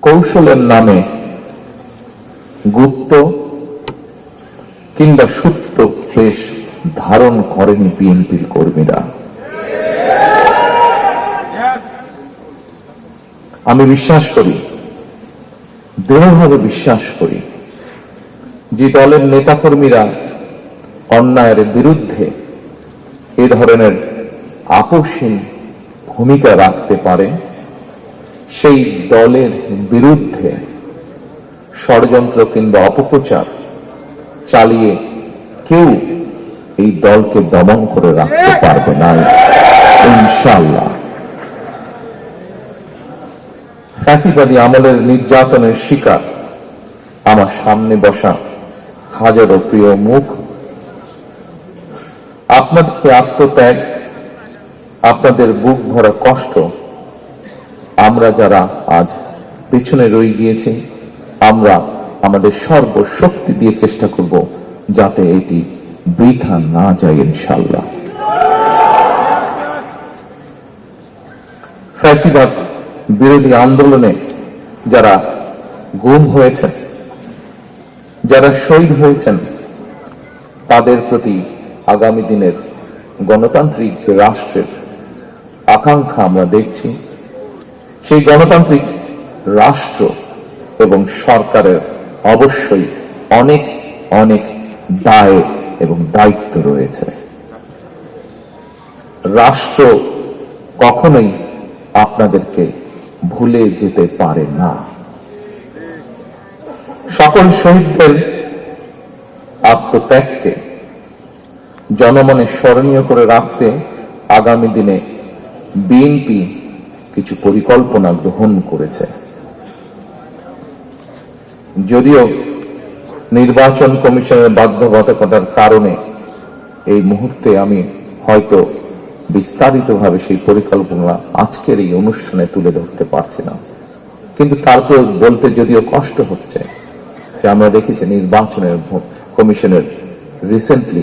কৌশলের নামে গুপ্ত কিংবা সুপ্ত বেশ ধারণ করেনি বিএনপির কর্মীরা। আমি বিশ্বাস করি, দৃঢ়ভাবে বিশ্বাস করি, যে দলের নেতাকর্মীরা অন্যায়ের বিরুদ্ধে এ ধরনের আপোষহীন ভূমিকা রাখতে পারে, সেই দলের বিরুদ্ধে ষড়যন্ত্র কিংবা অপপ্রচার চালিয়ে কেউ এই দলকে দমন করে রাখতে পারবে না ইনশাআল্লাহ। ফ্যাসিবাদী আমলের নির্যাতনের শিকার আমার সামনে বসা হাজারো প্রিয় মুখ, আপনাদের আত্মত্যাগ, আপনাদের বুক ভরা কষ্ট, আমরা যারা আজ পিছনে রয়ে গিয়েছি, আমরা আমাদের সর্বশক্তি দিয়ে চেষ্টা করব যাতে এটি বৃথা না যায় ইনশাআল্লাহ। ফ্যাসিবাদ বিরোধী আন্দোলনে যারা গুম হয়েছেন, যারা শহীদ হয়েছেন, তাদের প্রতি আগামী দিনের গণতান্ত্রিক যে রাষ্ট্রের আকাঙ্ক্ষা আমরা দেখছি, সেই গণতান্ত্রিক রাষ্ট্র এবং সরকারের অবশ্যই অনেক অনেক দায় এবং দায়িত্ব রয়েছে। রাষ্ট্র কখনোই আপনাদেরকে ভুলে যেতে পারে না। সকল শহীদদের আত্মত্যাগকে জনমনে স্মরণীয় করে রাখতে আগামী দিনে বিএনপি কিছু পরিকল্পনা গ্রহণ করেছে। যদিও নির্বাচন কমিশনের বাধ্যবাধকতার কারণে এই মুহূর্তে আমি হয়তো বিস্তারিতভাবে সেই পরিকল্পনা আজকের এই অনুষ্ঠানে তুলে ধরতে পারছি না, কিন্তু তারপর বলতে যদিও কষ্ট হচ্ছে যে আমরা দেখেছি নির্বাচনের কমিশনের রিসেন্টলি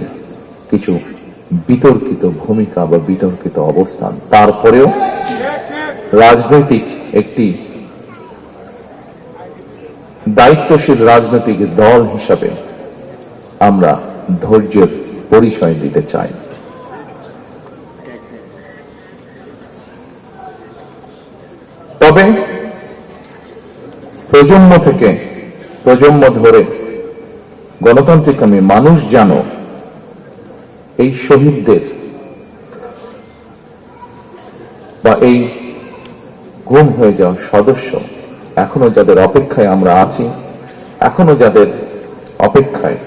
কিছু বিতর্কিত ভূমিকা বা বিতর্কিত অবস্থান, তারপরেও রাজনৈতিক একটি দায়িত্বশীল রাজনৈতিক দল হিসাবে আমরা ধৈর্যের পরিচয় দিতে চাই। তবে প্রজন্ম থেকে প্রজন্ম ধরে গণতান্ত্রিক মানুষ যেন এই শহীদদের বা এই গুম হয়ে যাওয়া সদস্য, এখনো যাদের অপেক্ষায় আমরা আছি, এখনো যাদের অপেক্ষায়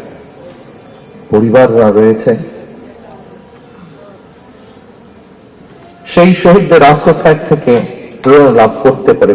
পরিবাররা রয়েছে, সেই শহীদদের আত্মত্যাগ থেকে প্রেরণা লাভ করতে পারে